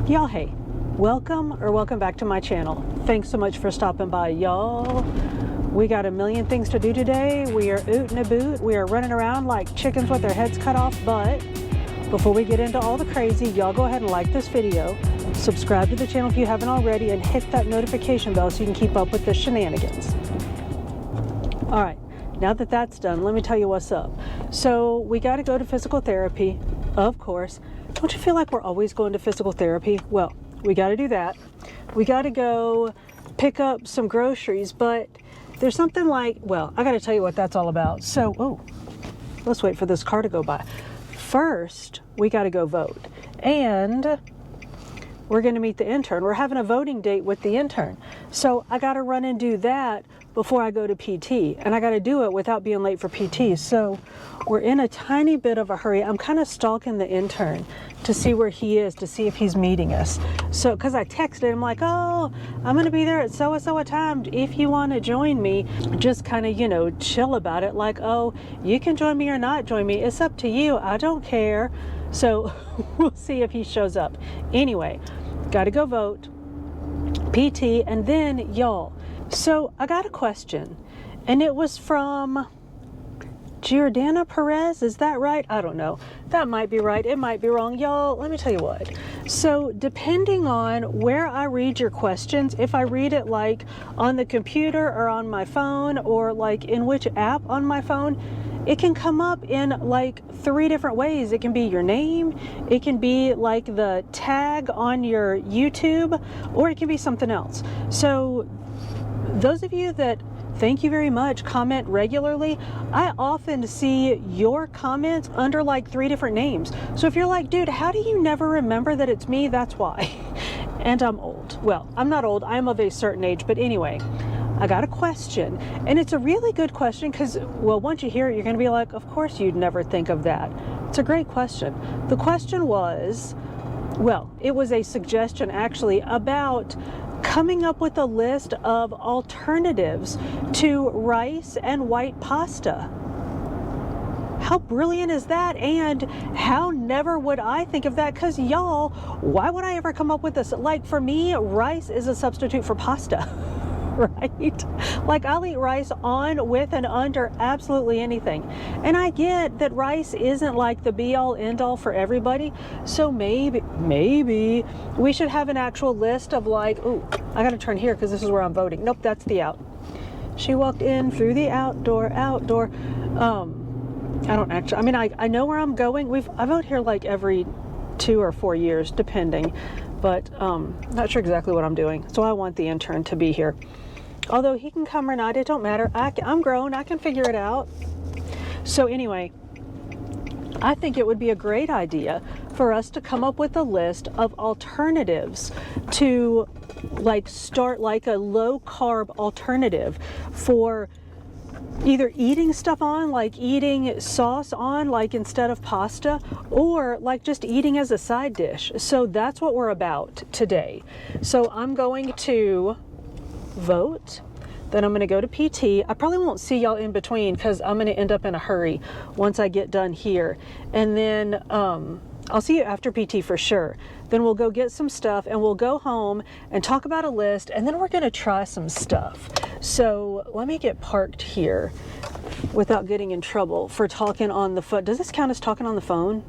Y'all, hey, welcome back to my channel. Thanks so much for stopping by, y'all. We got a million things to do today. We are ootin' a boot. We are running around like chickens with their heads cut off. But before we get into all the crazy, y'all go ahead and like this video, subscribe to the channel if you haven't already, and hit that notification bell so you can keep up with the shenanigans. All right, now that that's done, let me tell you what's up. So we got to go to physical therapy, of course. Don't you feel like we're always going to physical therapy? Well, we got to do that. We got to go pick up some groceries, but there's something like, well, I got to tell you what that's all about. So, let's wait for this car to go by. First, we got to go vote. And we're going to meet the intern. We're having a voting date with the intern. So I got to run and do that before I go to PT. And I got to do it without being late for PT. So we're in a tiny bit of a hurry. I'm kind of stalking the intern to see where he is, to see if he's meeting us. So, because I texted him like, oh, I'm going to be there at so-and-so a time. If you want to join me, just kind of, chill about it. Like, oh, you can join me or not join me. It's up to you. I don't care. So we'll see if he shows up. Anyway, got to go vote, PT, and then y'all. So I got a question, and it was from Giordana Perez. Is that right? I don't know. That might be right. It might be wrong. Y'all, let me tell you what. So depending on where I read your questions, if I read it like on the computer or on my phone or like in which app on my phone, it can come up in like 3 different ways. It can be your name, it can be like the tag on your YouTube, or it can be something else. So those of you that, thank you very much, comment regularly, I often see your comments under like 3 different names. So if you're like, dude, how do you never remember that it's me? That's why. And I'm old. Well, I'm not old. I'm of a certain age. But anyway, I got a question, and it's a really good question because, well, once you hear it, you're going to be like, of course you'd never think of that. It's a great question. The question was, well, it was a suggestion actually about coming up with a list of alternatives to rice and white pasta. How brilliant is that? And how never would I think of that? Because y'all, why would I ever come up with this? Like, for me, rice is a substitute for pasta. Right? Like, I'll eat rice on, with, and under absolutely anything. And I get that rice isn't like the be-all end-all for everybody. So maybe we should have an actual list of like, ooh, I gotta turn here because this is where I'm voting. Nope, that's the out. She walked in through the outdoor. I don't actually, I mean, I know where I'm going. I vote here like every 2 or 4 years, depending. But not sure exactly what I'm doing. So I want the intern to be here. Although he can come or not, it don't matter. I'm grown, I can figure it out. So anyway, I think it would be a great idea for us to come up with a list of alternatives to like start like a low carb alternative for either eating stuff on, like eating sauce on, like instead of pasta, or like just eating as a side dish. So that's what we're about today. So I'm going to vote, then I'm going to go to PT. I probably won't see y'all in between because I'm going to end up in a hurry once I get done here. And then I'll see you after PT for sure. Then we'll go get some stuff and we'll go home and talk about a list, and then we're going to try some stuff. So let me get parked here without getting in trouble for talking on the phone. Does this count as talking on the phone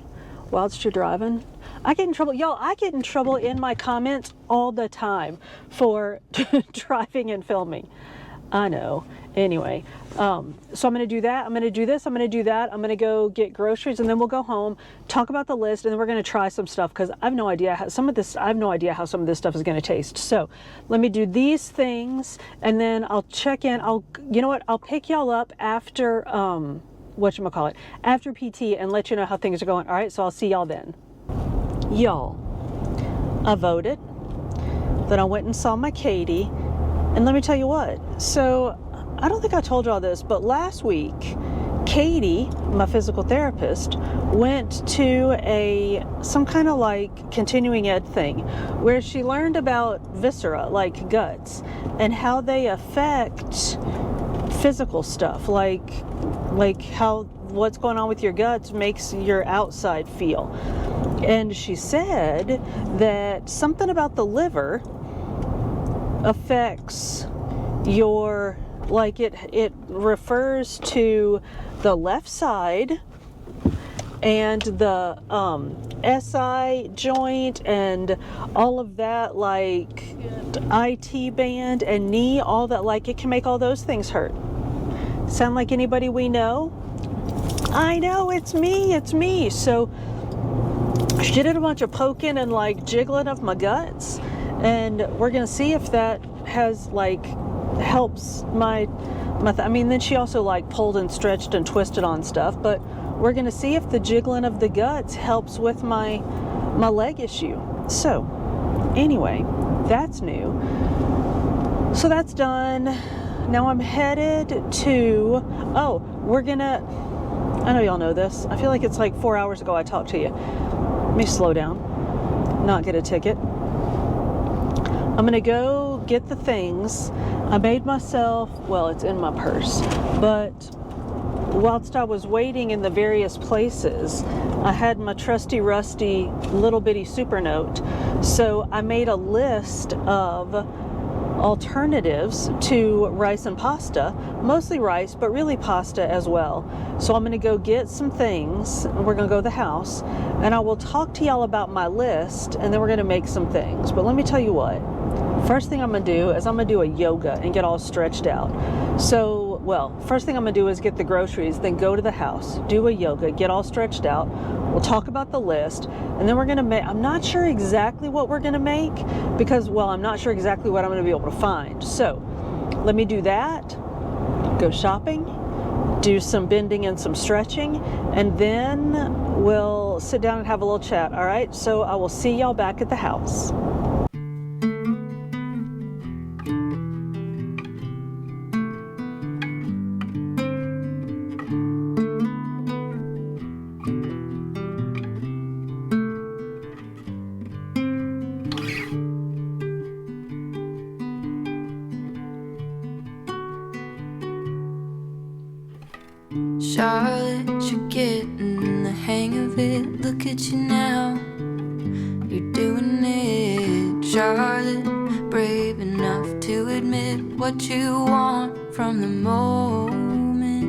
whilst you're driving? I get in trouble. Y'all, I get in trouble in my comments all the time for driving and filming. I know. Anyway, so I'm going to do that. I'm going to do this. I'm going to do that. I'm going to go get groceries, and then we'll go home, talk about the list, and then we're going to try some stuff because I have no idea how some of this stuff is going to taste. So let me do these things, and then I'll check in. You know what? I'll pick y'all up after, after PT, and let you know how things are going. All right. So I'll see y'all then. Y'all, I voted. Then I went and saw my Katie. And let me tell you what, so I don't think I told y'all this, but last week, Katie, my physical therapist, went to some kind of like continuing ed thing where she learned about viscera, like guts, and how they affect physical stuff, like how what's going on with your guts makes your outside feel. And she said that something about the liver affects your, like it refers to the left side and the SI joint and all of that, like IT band and knee, all that, like it can make all those things hurt. Sound like anybody we know? I know, it's me. So she did a bunch of poking and like jiggling of my guts, and we're gonna see if that has like helps my I mean, then she also like pulled and stretched and twisted on stuff, but we're gonna see if the jiggling of the guts helps with my leg issue. So anyway, that's new. So that's done. Now I'm headed to, I know y'all know this. I feel like it's like 4 hours ago I talked to you. Let me slow down, not get a ticket. I'm gonna go get the things. I made myself, well, it's in my purse, but whilst I was waiting in the various places, I had my trusty rusty little bitty super note. So I made a list of alternatives to rice and pasta, mostly rice, but really pasta as well. So I'm gonna go get some things, and we're gonna go to the house, and I will talk to y'all about my list, and then we're gonna make some things. But let me tell you what, first thing I'm gonna do is I'm gonna do a yoga and get all stretched out. So, well, first thing I'm gonna do is get the groceries, then go to the house, do a yoga, get all stretched out. We'll talk about the list, and then we're gonna make, I'm not sure exactly what we're gonna make because, well, I'm not sure exactly what I'm gonna be able to find. So let me do that, go shopping, do some bending and some stretching, and then we'll sit down and have a little chat, all right? So I will see y'all back at the house. Charlotte, you're getting the hang of it. Look at you now, you're doing it. Charlotte, brave enough to admit what you want from the moment.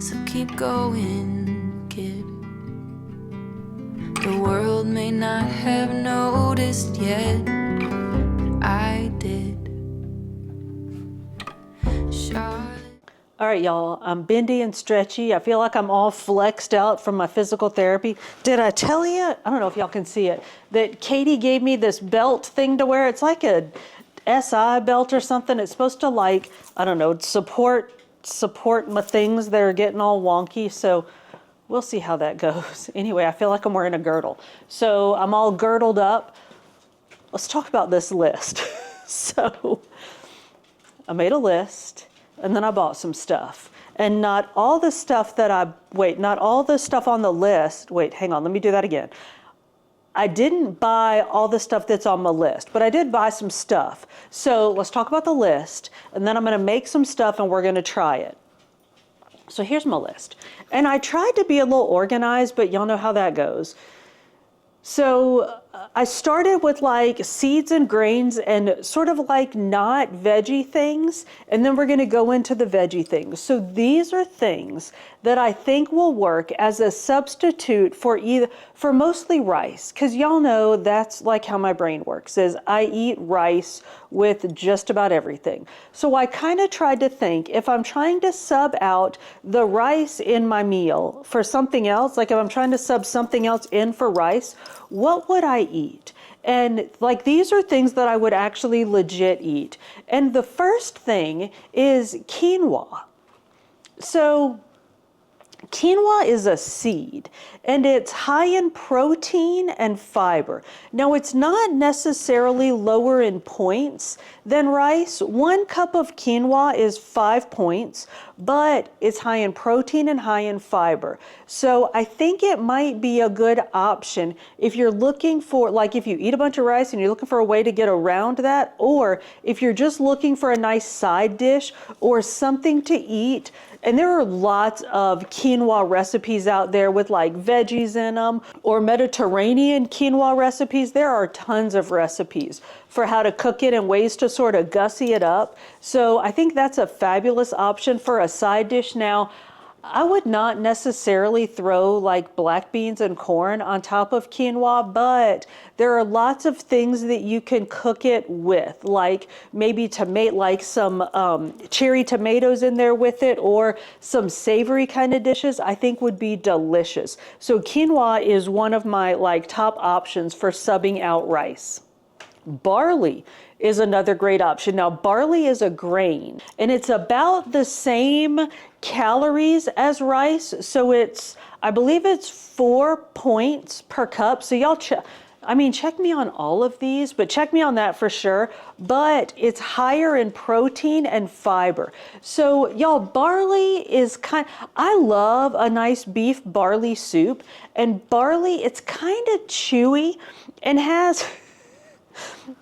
So keep going, kid. The world may not have noticed yet, but I did. Charlotte. All right, y'all, I'm bendy and stretchy. I feel like I'm all flexed out from my physical therapy. Did I tell you, I don't know if y'all can see it, that Katie gave me this belt thing to wear? It's like a SI belt or something. It's supposed to, like, I don't know, support my things that are getting all wonky. So we'll see how that goes. Anyway, I feel like I'm wearing a girdle. So I'm all girdled up. Let's talk about this list. So I made a list. And then I bought some stuff. And not all the stuff not all the stuff on the list, hang on, let me do that again. I didn't buy all the stuff that's on my list, but I did buy some stuff. So let's talk about the list, and then I'm gonna make some stuff and we're gonna try it. So here's my list. And I tried to be a little organized, but y'all know how that goes. So I started with like seeds and grains and sort of like not veggie things, and then we're going to go into the veggie things. So these are things that I think will work as a substitute for mostly rice, because y'all know that's like how my brain works, is I eat rice with just about everything. So I kind of tried to think, if I'm trying to sub out the rice in my meal for something else, like if I'm trying to sub something else in for rice, what would I eat? And like, these are things that I would actually legit eat. And the first thing is quinoa. So quinoa is a seed, and it's high in protein and fiber. Now, it's not necessarily lower in points than rice. 1 cup of quinoa is 5 points, but it's high in protein and high in fiber. So I think it might be a good option if you're looking for, like if you eat a bunch of rice and you're looking for a way to get around that, or if you're just looking for a nice side dish or something to eat. And there are lots of quinoa recipes out there with like veggies in them, or Mediterranean quinoa recipes. There are tons of recipes for how to cook it and ways to sort of gussy it up. So I think that's a fabulous option for a side dish. Now, I would not necessarily throw like black beans and corn on top of quinoa, but there are lots of things that you can cook it with, like maybe like some cherry tomatoes in there with it, or some savory kind of dishes I think would be delicious. So quinoa is one of my like top options for subbing out rice. Barley is another great option. Now, barley is a grain and it's about the same calories as rice. So I believe it's 4 points per cup. So y'all check me on all of these, but check me on that for sure. But it's higher in protein and fiber. So y'all, barley is I love a nice beef barley soup, and barley, it's kind of chewy and has,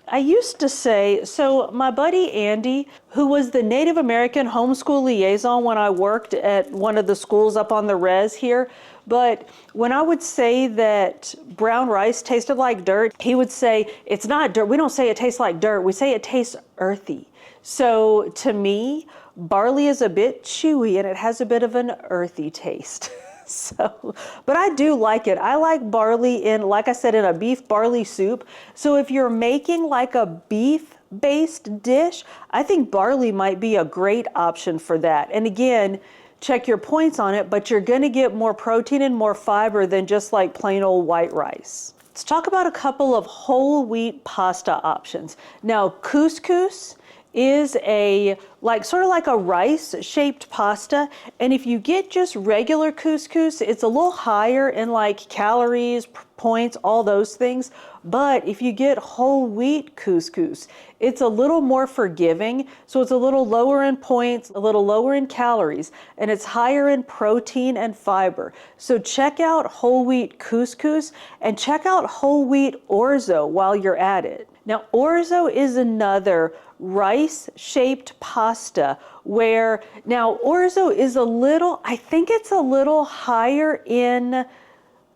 I used to say, so my buddy Andy, who was the Native American homeschool liaison when I worked at one of the schools up on the res here, but when I would say that brown rice tasted like dirt, he would say, it's not dirt. We don't say it tastes like dirt. We say it tastes earthy. So to me, barley is a bit chewy and it has a bit of an earthy taste. So, but I do like it. I like barley in, like I said, in a beef barley soup. So if you're making like a beef-based dish, I think barley might be a great option for that. And again, check your points on it, but you're going to get more protein and more fiber than just like plain old white rice. Let's talk about a couple of whole wheat pasta options. Now, couscous is sort of like a rice shaped pasta, and if you get just regular couscous, it's a little higher in like calories, points, all those things. But if you get whole wheat couscous, it's a little more forgiving, so it's a little lower in points, a little lower in calories, and it's higher in protein and fiber. So check out whole wheat couscous and check out whole wheat orzo while you're at it. Now, orzo is another rice-shaped pasta where, now orzo is I think it's a little higher in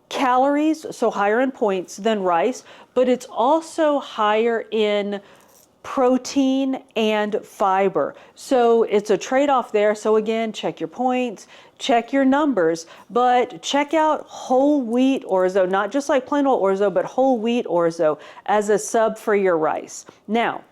calories, so higher in points than rice, but it's also higher in protein and fiber. So it's a trade-off there. So again, check your points, check your numbers, but check out whole wheat orzo, not just like plain old orzo, but whole wheat orzo as a sub for your rice. Now,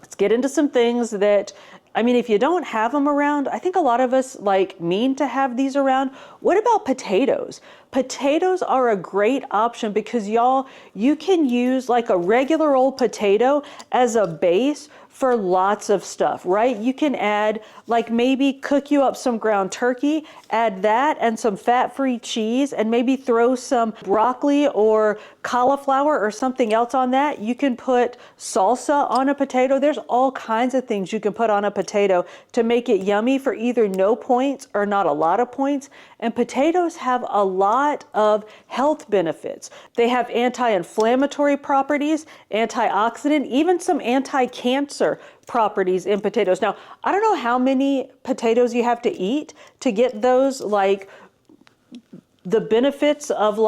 let's get into some things that, if you don't have them around, I think a lot of us mean to have these around. What about potatoes? Potatoes are a great option because y'all, you can use like a regular old potato as a base for lots of stuff, right? You can add, maybe cook you up some ground turkey, add that and some fat-free cheese, and maybe throw some broccoli or cauliflower or something else on that. You can put salsa on a potato. There's all kinds of things you can put on a potato to make it yummy for either no points or not a lot of points. And potatoes have a lot of health benefits. They have anti-inflammatory properties, antioxidant, even some anti-cancer properties in potatoes. Now, I don't know how many potatoes you have to eat to get those, the benefits of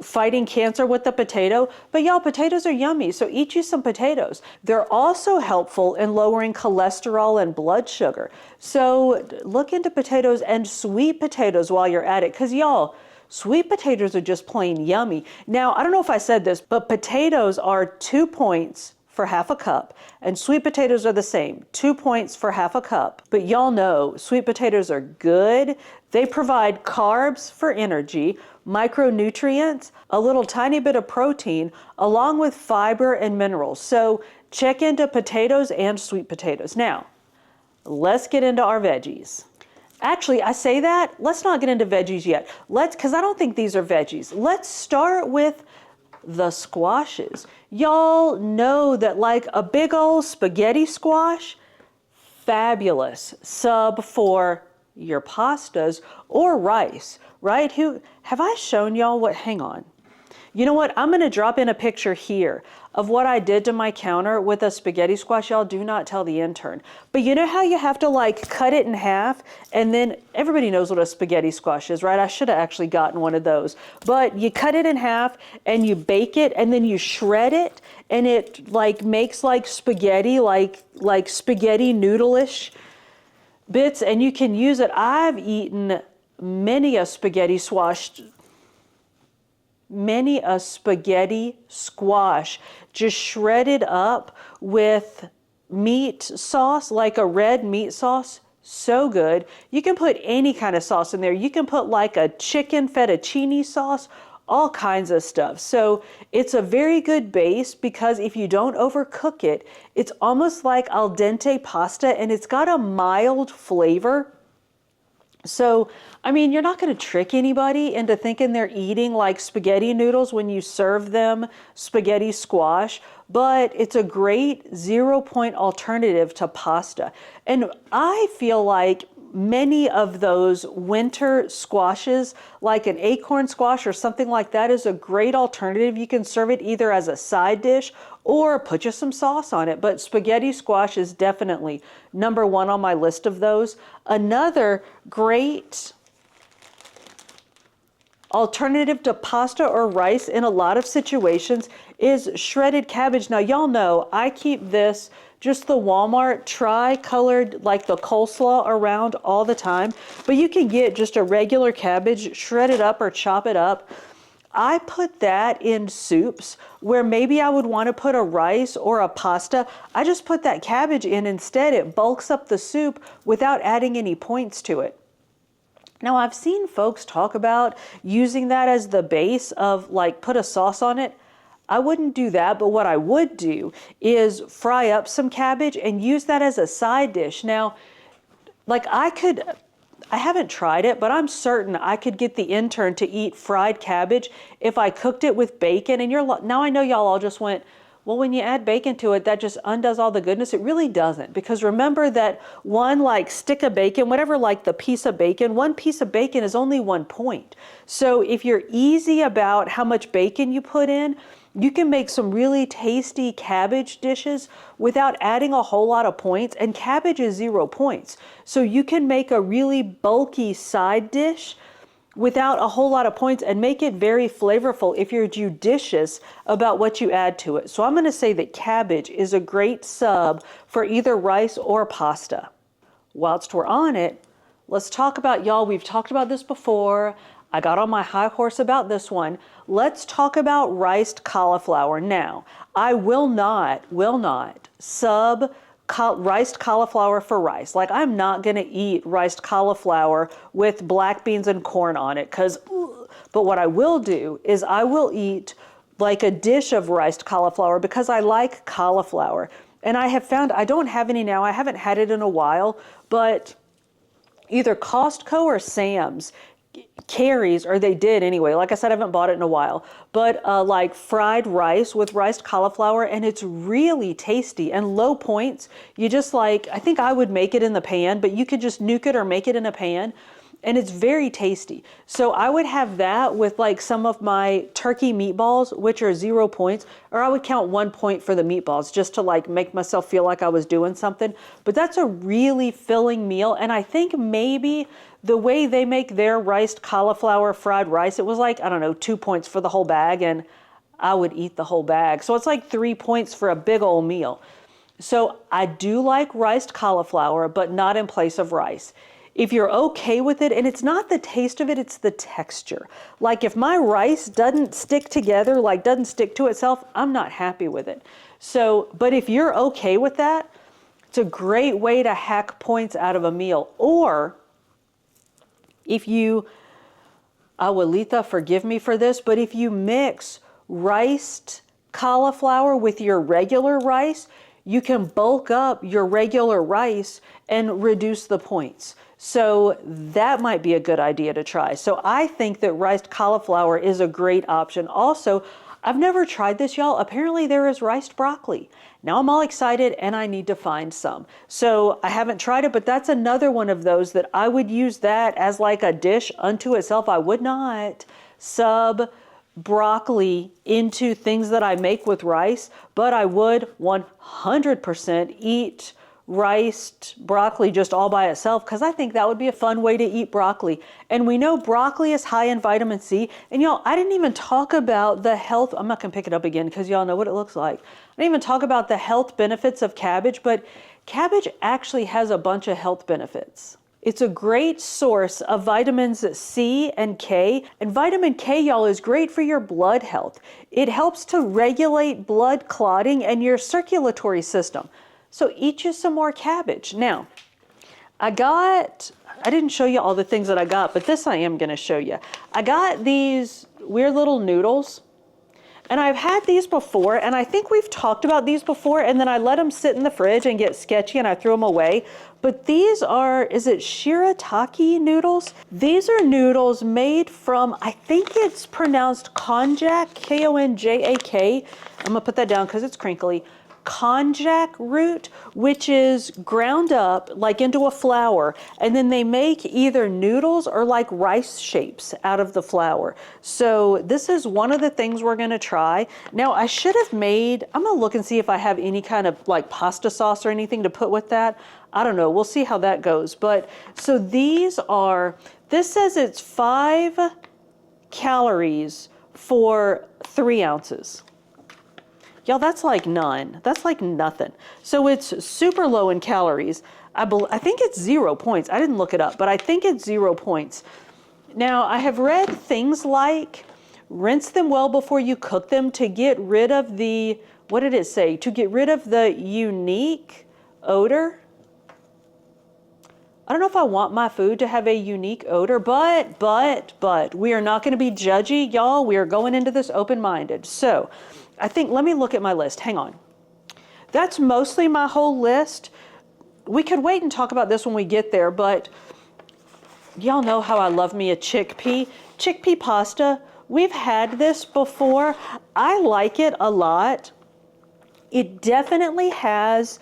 fighting cancer with the potato, but y'all, potatoes are yummy, so eat you some potatoes. They're also helpful in lowering cholesterol and blood sugar. So look into potatoes and sweet potatoes while you're at it, because y'all, sweet potatoes are just plain yummy. Now, I don't know if I said this, but potatoes are 2 points for half a cup, and sweet potatoes are the same, 2 points for half a cup. But y'all know sweet potatoes are good. They provide carbs for energy, micronutrients, a little tiny bit of protein, along with fiber and minerals. So check into potatoes and sweet potatoes. Now, let's get into our veggies. Actually, I say that, let's not get into veggies yet. Because I don't think these are veggies. Let's start with the squashes. Y'all know that a big old spaghetti squash, fabulous sub for your pastas or rice, right? Have I shown y'all what, hang on. You know what? I'm going to drop in a picture here of what I did to my counter with a spaghetti squash. Y'all do not tell the intern. But you know how you have to like cut it in half, and then everybody knows what a spaghetti squash is, right? I should have actually gotten one of those. But you cut it in half and you bake it and then you shred it, and it like makes like spaghetti, like spaghetti noodle-ish bits, and you can use it. I've eaten many a spaghetti squash just shredded up with meat sauce, like a red meat sauce. So good. You can put any kind of sauce in there. You can put like a chicken fettuccine sauce, all kinds of stuff. So it's a very good base because if you don't overcook it, it's almost like al dente pasta, and it's got a mild flavor. So, I mean, you're not going to trick anybody into thinking they're eating like spaghetti noodles when you serve them spaghetti squash, but it's a great 0-point alternative to pasta. And I feel like many of those winter squashes, like an acorn squash or something like that, is a great alternative. You can serve it either as a side dish or put just some sauce on it. But spaghetti squash is definitely number one on my list of those. Another great alternative to pasta or rice in a lot of situations is shredded cabbage. Now, y'all know I keep this, just the Walmart tri-colored, like the coleslaw, around all the time. But you can get just a regular cabbage, shred it up or chop it up. I put that in soups where maybe I would want to put a rice or a pasta. I just put that cabbage in instead. It bulks up the soup without adding any points to it. Now, I've seen folks talk about using that as the base of like put a sauce on it. I wouldn't do that, but what I would do is fry up some cabbage and use that as a side dish. Now, like I haven't tried it, but I'm certain I could get the intern to eat fried cabbage if I cooked it with bacon. And now I know y'all all just went, well, when you add bacon to it, that just undoes all the goodness. It really doesn't, because remember that one like stick of bacon, whatever, like the piece of bacon, one piece of bacon is only 1 point. So if you're easy about how much bacon you put in, you can make some really tasty cabbage dishes without adding a whole lot of points, and cabbage is 0 points. So you can make a really bulky side dish without a whole lot of points and make it very flavorful if you're judicious about what you add to it. So I'm going to say that cabbage is a great sub for either rice or pasta. Whilst we're on it, let's talk about, y'all, we've talked about this before. I got on my high horse about this one. Let's talk about riced cauliflower. Now, I will not sub riced cauliflower for rice. Like, I'm not going to eat riced cauliflower with black beans and corn on it, but what I will do is I will eat like a dish of riced cauliflower because I like cauliflower. And I have found, I don't have any now, I haven't had it in a while, but either Costco or Sam's carries, or they did anyway. Like I said, I haven't bought it in a while, but like fried rice with riced cauliflower, and it's really tasty and low points. You just like, I think I would make it in the pan, but you could just nuke it or make it in a pan, and it's very tasty. So I would have that with like some of my turkey meatballs, which are 0 points, or I would count 1 point for the meatballs just to like make myself feel like I was doing something. But that's a really filling meal, and I think maybe the way they make their riced cauliflower fried rice, it was like, I don't know, 2 points for the whole bag, and I would eat the whole bag. So it's like 3 points for a big old meal. So I do like riced cauliflower, but not in place of rice. If you're okay with it, and it's not the taste of it, it's the texture. Like if my rice doesn't stick together, like doesn't stick to itself, I'm not happy with it. So, but if you're okay with that, it's a great way to hack points out of a meal. Or if you, Abuelita, forgive me for this, but if you mix riced cauliflower with your regular rice, you can bulk up your regular rice and reduce the points. So that might be a good idea to try. So I think that riced cauliflower is a great option. Also, I've never tried this, y'all. Apparently there is riced broccoli. Now I'm all excited and I need to find some. So I haven't tried it, but that's another one of those that I would use that as like a dish unto itself. I would not sub broccoli into things that I make with rice, but I would 100% eat riced broccoli just all by itself, because I think that would be a fun way to eat broccoli. And we know broccoli is high in vitamin C. And y'all, I didn't even talk about the health. I'm not gonna pick it up again because y'all know what it looks like. I didn't even talk about the health benefits of cabbage, but cabbage actually has a bunch of health benefits. It's a great source of vitamins C and K. And vitamin K, y'all, is great for your blood health. It helps to regulate blood clotting and your circulatory system. So eat you some more cabbage. Now, I didn't show you all the things that I got, but this I am gonna show you. I got these weird little noodles, and I've had these before, and I think we've talked about these before, and then I let them sit in the fridge and get sketchy and I threw them away. But these are, is it shirataki noodles? These are noodles made from, I think it's pronounced konjac, Konjak. I'm gonna put that down because it's crinkly. Konjac root, which is ground up like into a flour, and then they make either noodles or like rice shapes out of the flour. So this is one of the things we're gonna try. Now I should have made, I'm gonna look and see if I have any kind of like pasta sauce or anything to put with that. I don't know, we'll see how that goes. But so these are, this says it's 5 calories for 3 ounces. Y'all, that's like none. That's like nothing. So it's super low in calories. I think it's 0 points. I didn't look it up, but I think it's 0 points. Now, I have read things like rinse them well before you cook them to get rid of the, what did it say? To get rid of the unique odor. I don't know if I want my food to have a unique odor, but we are not going to be judgy, y'all. We are going into this open-minded. So I think, let me look at my list. Hang on. That's mostly my whole list. We could wait and talk about this when we get there, but y'all know how I love me a chickpea. Chickpea pasta. We've had this before. I like it a lot. It definitely has,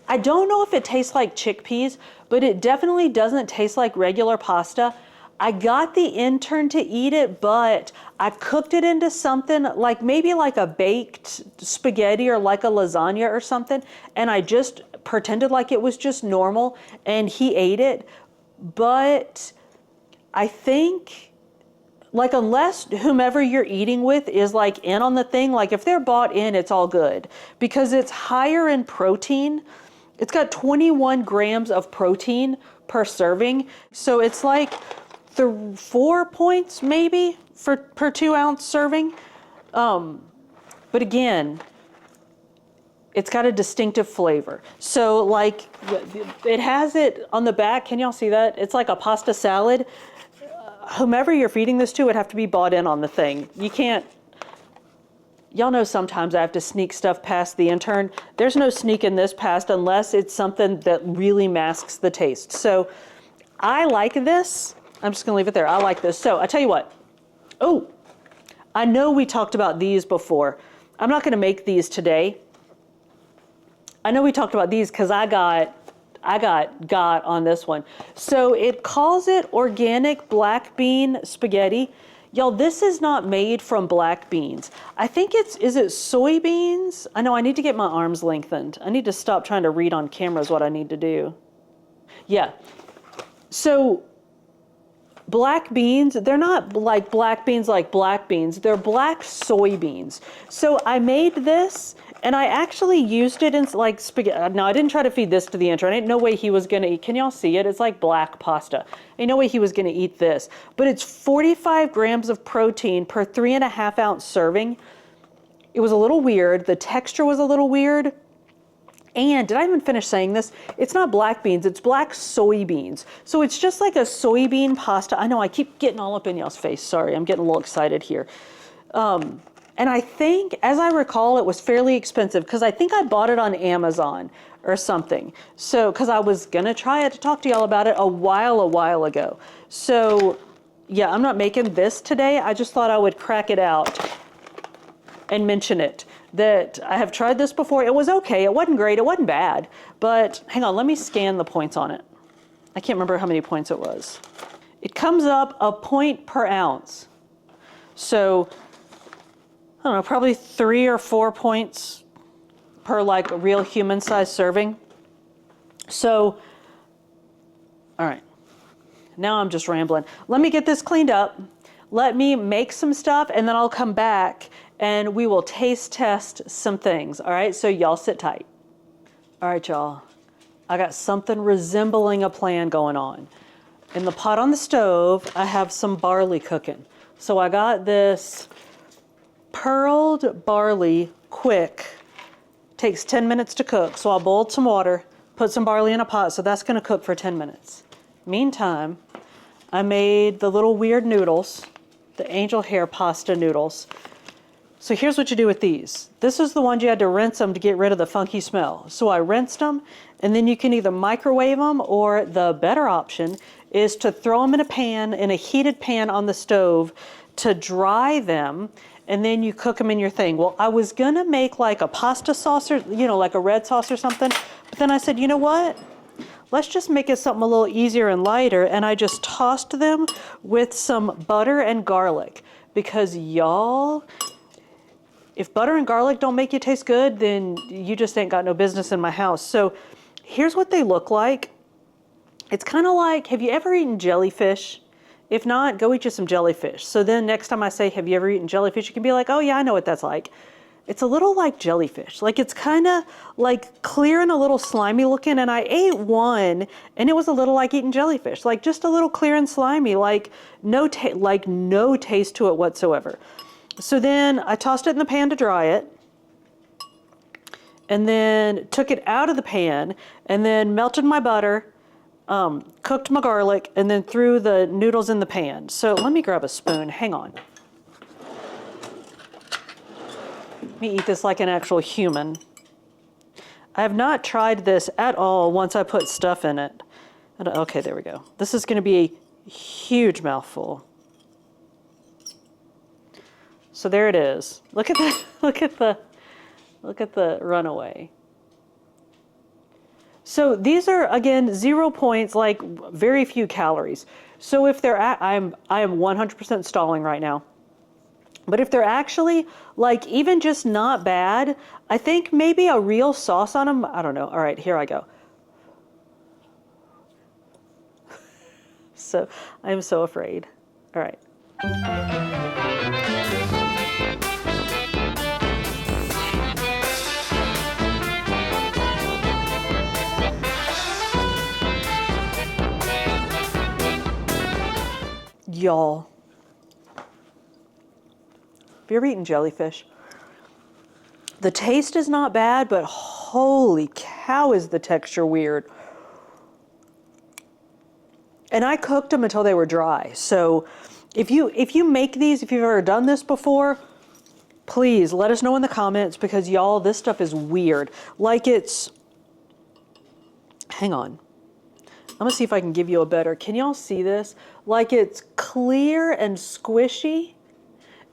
I don't know if it tastes like chickpeas, but it definitely doesn't taste like regular pasta. I got the intern to eat it, but I cooked it into something like maybe like a baked spaghetti or like a lasagna or something, and I just pretended like it was just normal, and he ate it. But I think, like, unless whomever you're eating with is like in on the thing, like if they're bought in, it's all good because it's higher in protein. It's got 21 grams of protein per serving. So it's like 4 points maybe per 2 ounce serving. But again, it's got a distinctive flavor. So like it has it on the back. Can y'all see that? It's like a pasta salad. Whomever you're feeding this to would have to be bought in on the thing. You can't, y'all know sometimes I have to sneak stuff past the intern. There's no sneaking this past unless it's something that really masks the taste. So I like this. I'm just gonna leave it there. I like this. So I tell you what. Oh, I know we talked about these before. I'm not gonna make these today. I know we talked about these because I got on this one. So it calls it organic black bean spaghetti. Y'all, this is not made from black beans. I think is it soybeans? I know I need to get my arms lengthened. I need to stop trying to read on camera is what I need to do. Yeah, so black beans, they're not like black beans, they're black soybeans. So I made this and I actually used it in like spaghetti. No, I didn't try to feed this to the intern. Ain't no way he was gonna eat, can y'all see it? It's like black pasta. Ain't no way he was gonna eat this. But it's 45 grams of protein per 3.5 ounce serving. It was a little weird. The texture was a little weird. And did I even finish saying this? It's not black beans, it's black soybeans. So it's just like a soybean pasta. I know I keep getting all up in y'all's face. Sorry, I'm getting a little excited here. And I think, as I recall, it was fairly expensive because I think I bought it on Amazon or something. So, because I was gonna try it to talk to y'all about it a while ago. So yeah, I'm not making this today. I just thought I would crack it out. and mention it, that I have tried this before. It was okay. It wasn't great. It wasn't bad. But hang on, let me scan the points on it. I can't remember how many points it was. It comes up a point per ounce. So, I don't know, probably 3 or 4 points per like a real human-sized serving. So, all right, now I'm just rambling. Let me get this cleaned up. Let me make some stuff, and then I'll come back and we will taste test some things. All right, so y'all sit tight. All right, y'all, I got something resembling a plan going on. In the pot on the stove, I have some barley cooking. So I got this pearled barley quick. Takes 10 minutes to cook. So I boiled some water, put some barley in a pot, so that's gonna cook for 10 minutes. Meantime, I made the little weird noodles, the angel hair pasta noodles. So here's what you do with these. This is the ones you had to rinse them to get rid of the funky smell. So I rinsed them, and then you can either microwave them, or the better option is to throw them in a pan, in a heated pan on the stove, to dry them, and then you cook them in your thing. Well, I was gonna make like a pasta sauce, or like a red sauce or something, but then I said, you know what? Let's just make it something a little easier and lighter, and I just tossed them with some butter and garlic, because y'all, if butter and garlic don't make you taste good, then you just ain't got no business in my house. So here's what they look like. It's kind of like, have you ever eaten jellyfish? If not, go eat you some jellyfish. So then next time I say, have you ever eaten jellyfish? You can be like, oh yeah, I know what that's like. It's a little like jellyfish. Like it's kind of like clear and a little slimy looking. And I ate one and it was a little like eating jellyfish. Like just a little clear and slimy, like no taste to it whatsoever. So then I tossed it in the pan to dry it, and then took it out of the pan, and then melted my butter, cooked my garlic, and then threw the noodles in the pan. So let me grab a spoon, hang on. Let me eat this like an actual human. I have not tried this at all once I put stuff in it. Okay, there we go. This is gonna be a huge mouthful. So there it is. Look at that, look at the runaway. So these are, again, 0 points, like very few calories. So if they're I am 100% stalling right now. But if they're actually like even just not bad, I think maybe a real sauce on them, I don't know. All right, here I go. So I'm so afraid. All right. Y'all, have you ever eaten jellyfish? The taste is not bad, but holy cow is the texture weird. And I cooked them until they were dry. So if you make these, if you've ever done this before, please let us know in the comments, because y'all, this stuff is weird. Like it's, hang on. I'm gonna see if I can give you a better, can y'all see this? Like it's clear and squishy,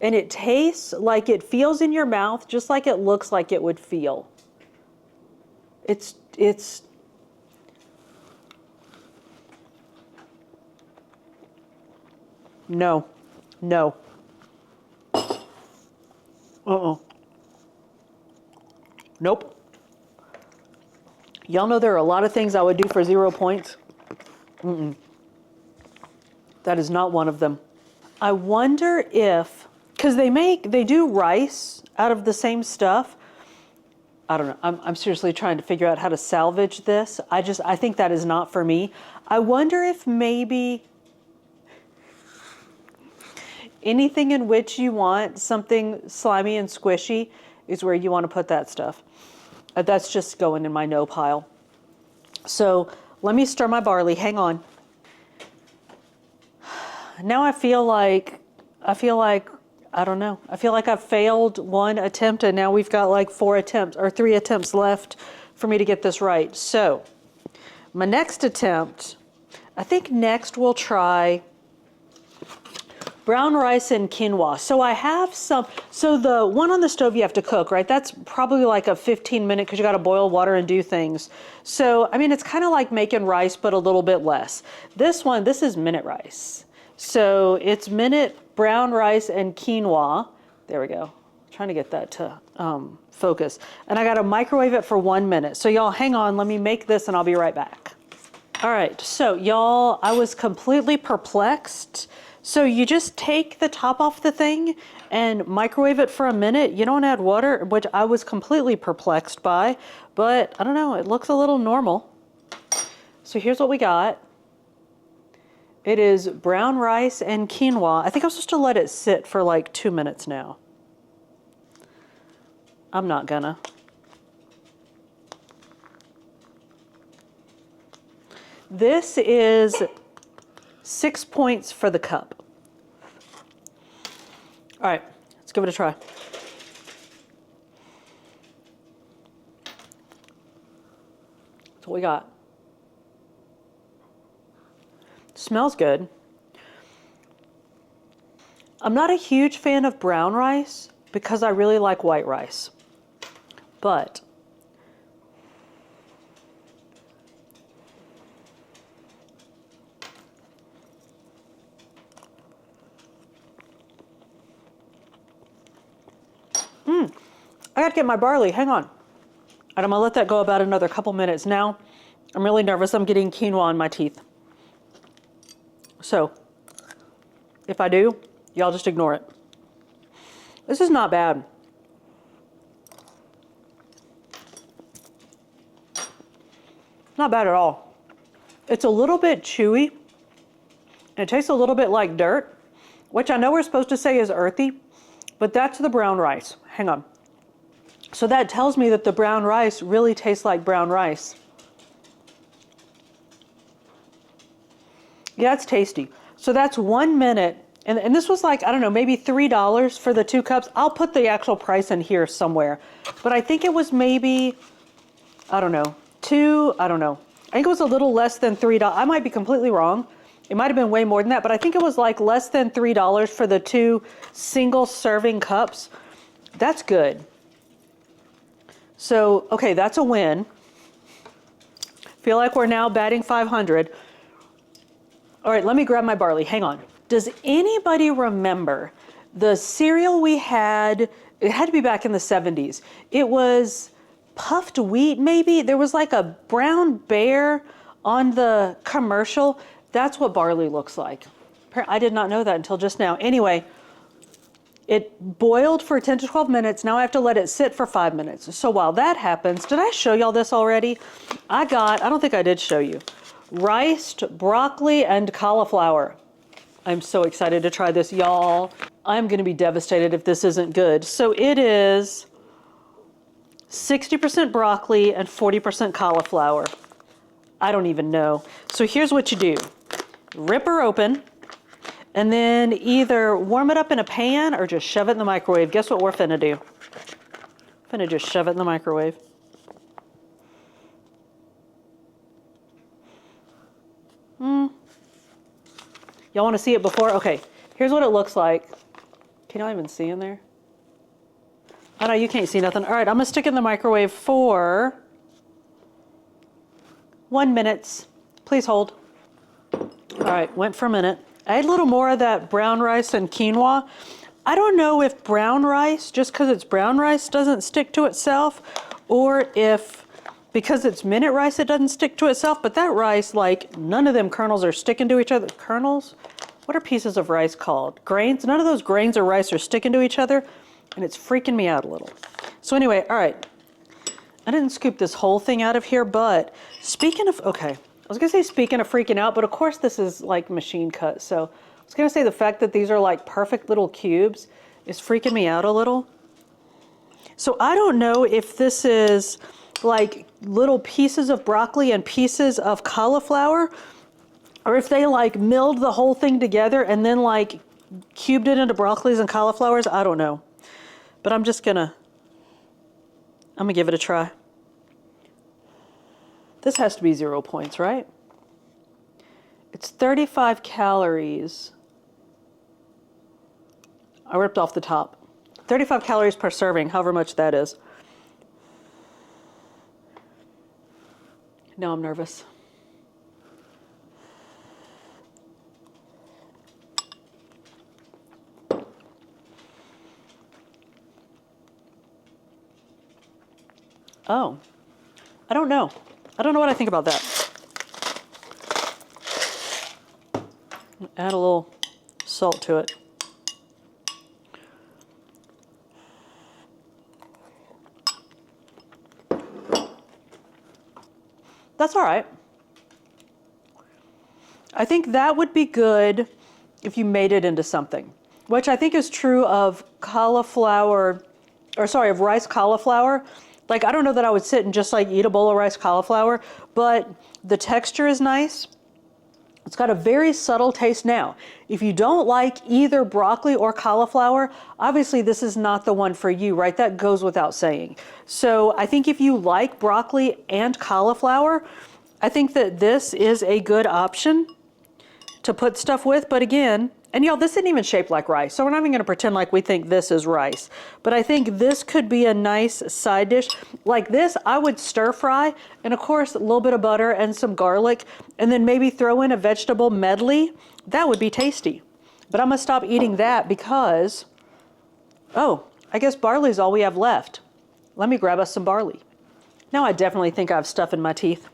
and it tastes like it feels in your mouth just like it looks like it would feel. It's, no. Nope. Y'all know there are a lot of things I would do for 0 points. That is not one of them. I wonder if, because they do rice out of the same stuff. I don't know. I'm seriously trying to figure out how to salvage this. I think that is not for me. I wonder if maybe anything in which you want something slimy and squishy is where you want to put that stuff. That's just going in my no pile. So let me stir my barley. Hang on. Now I feel like, I don't know. I feel like I've failed one attempt, and now we've got like 4 attempts or 3 attempts left for me to get this right. So my next attempt, I think next we'll try brown rice and quinoa. So I have some, so the one on the stove you have to cook, right? That's probably like a 15-minute because you got to boil water and do things. So, I mean, it's kind of like making rice, but a little bit less. This one, this is minute rice. So it's minute brown rice and quinoa. There we go. Trying to get that to focus. And I got to microwave it for 1 minute. So y'all hang on, let me make this and I'll be right back. All right, so y'all, I was completely perplexed. So you just take the top off the thing and microwave it for a minute. You don't add water, which I was completely perplexed by, but I don't know, it looks a little normal. So here's what we got. It is brown rice and quinoa. I think I'm supposed to let it sit for like 2 minutes now. I'm not gonna. This is 6 points for the cup. All right, let's give it a try. That's what we got. Smells good. I'm not a huge fan of brown rice because I really like white rice, but I gotta get my barley, hang on. And I'm gonna let that go about another couple minutes. Now, I'm really nervous, I'm getting quinoa in my teeth. So, if I do, y'all just ignore it. This is not bad. Not bad at all. It's a little bit chewy. And it tastes a little bit like dirt, which I know we're supposed to say is earthy, but that's the brown rice. Hang on. So that tells me that the brown rice really tastes like brown rice. Yeah, it's tasty. So that's 1 minute. And this was like, I don't know, maybe $3 for the 2 cups. I'll put the actual price in here somewhere. But I think it was maybe, I don't know, I think it was a little less than $3. I might be completely wrong. It might have been way more than that, but I think it was like less than $3 for the 2 single serving cups. That's good. So, okay, that's a win. Feel like we're now batting 500. All right, let me grab my barley. Hang on. Does anybody remember the cereal we had? It had to be back in the 70s. It was puffed wheat, maybe. There was like a brown bear on the commercial. That's what barley looks like. I did not know that until just now. Anyway, it boiled for 10 to 12 minutes. Now I have to let it sit for 5 minutes. So while that happens, did I show y'all this already? I don't think I did show you, riced broccoli and cauliflower. I'm so excited to try this, y'all. I'm gonna be devastated if this isn't good. So it is 60% broccoli and 40% cauliflower. I don't even know. So here's what you do. Rip her open, and then either warm it up in a pan or just shove it in the microwave. Guess what we're finna do? Finna just shove it in the microwave. Y'all wanna see it before? Okay, here's what it looks like. Can y'all even see in there? Oh no, you can't see nothing. All right, I'm gonna stick it in the microwave for 1 minute. Please hold. All right, went for a minute. I had a little more of that brown rice and quinoa. I don't know if brown rice, just because it's brown rice, doesn't stick to itself, or if because it's minute rice, it doesn't stick to itself, but that rice, like, none of them kernels are sticking to each other. Kernels? What are pieces of rice called? Grains? None of those grains or rice are sticking to each other, and it's freaking me out a little. So anyway, all right. I didn't scoop this whole thing out of here, but speaking of, okay, I was gonna say speaking of freaking out, but of course this is like machine cut. So I was gonna say the fact that these are like perfect little cubes is freaking me out a little. So I don't know if this is like little pieces of broccoli and pieces of cauliflower, or if they like milled the whole thing together and then like cubed it into broccolis and cauliflowers. I don't know, but I'm gonna give it a try. This has to be 0 points, right? It's 35 calories. I ripped off the top. 35 calories per serving, however much that is. Now I'm nervous. Oh, I don't know. I don't know what I think about that. Add a little salt to it. That's all right. I think that would be good if you made it into something, which I think is true of cauliflower, or sorry, of rice cauliflower. Like, I don't know that I would sit and just like eat a bowl of rice cauliflower, but the texture is nice. It's got a very subtle taste now. If you don't like either broccoli or cauliflower, obviously this is not the one for you, right? That goes without saying. So I think if you like broccoli and cauliflower, I think that this is a good option to put stuff with. But again, and y'all, this isn't even shaped like rice, so we're not even gonna pretend like we think this is rice. But I think this could be a nice side dish. Like this, I would stir fry, and of course, a little bit of butter and some garlic, and then maybe throw in a vegetable medley. That would be tasty. But I'm gonna stop eating that because, oh, I guess barley's all we have left. Let me grab us some barley. Now I definitely think I have stuff in my teeth.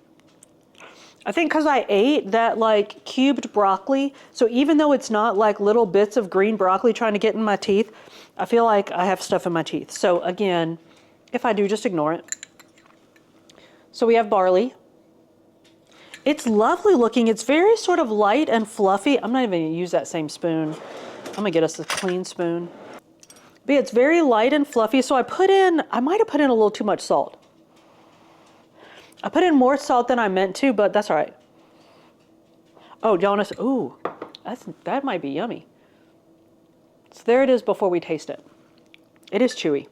I think because I ate that like cubed broccoli, so even though it's not like little bits of green broccoli trying to get in my teeth, I feel like I have stuff in my teeth. So again, if I do, just ignore it. So we have barley. It's lovely looking. It's very sort of light and fluffy. I'm not even gonna use that same spoon. I'm gonna get us a clean spoon. But it's very light and fluffy. So I might have put in a little too much salt. I put in more salt than I meant to, but that's all right. Oh, do y'all want to, ooh, that might be yummy. So there it is before we taste it. It is chewy.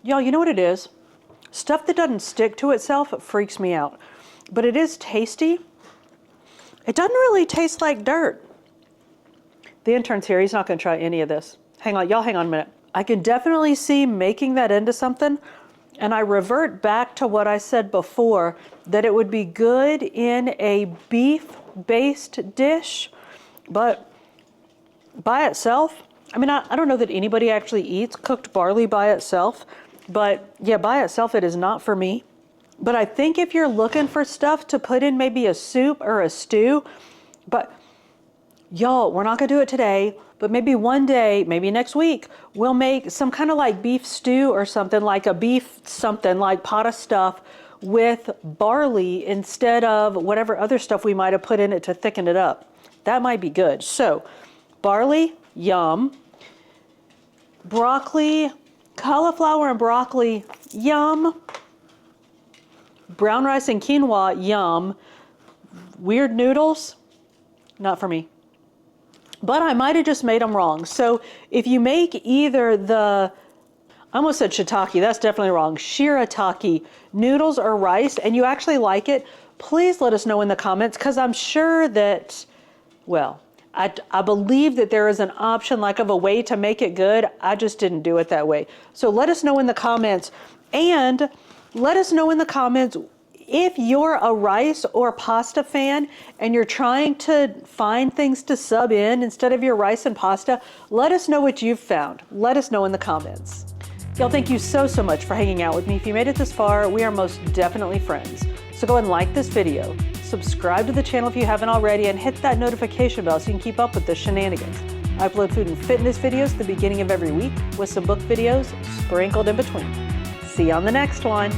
Y'all, you know what it is? Stuff that doesn't stick to itself freaks me out. But it is tasty. It doesn't really taste like dirt. The intern's here. He's not going to try any of this. Hang on. Y'all hang on a minute. I can definitely see making that into something. And I revert back to what I said before, that it would be good in a beef-based dish. But by itself, I mean, I don't know that anybody actually eats cooked barley by itself. But yeah, by itself, it is not for me. But I think if you're looking for stuff to put in maybe a soup or a stew, but y'all, we're not gonna do it today, but maybe one day, maybe next week, we'll make some kind of like beef stew or something, like a beef something, like pot of stuff with barley instead of whatever other stuff we might have put in it to thicken it up. That might be good. So barley, yum. Broccoli, cauliflower and broccoli, yum. Brown rice and quinoa, yum. Weird noodles, not for me. But I might have just made them wrong. So if you make either the, I almost said shiitake, that's definitely wrong, shirataki noodles or rice, and you actually like it, please let us know in the comments, because I'm sure that, well, I believe that there is an option like of a way to make it good. I just didn't do it that way. So let us know in the comments, and let us know in the comments if you're a rice or pasta fan and you're trying to find things to sub in instead of your rice and pasta. Let us know what you've found. Let us know in the comments. Y'all, thank you so much for hanging out with me. If you made it this far, we are most definitely friends. So go and like this video, subscribe to the channel if you haven't already, and hit that notification bell so you can keep up with the shenanigans. I upload food and fitness videos at the beginning of every week with some book videos sprinkled in between. See you on the next one.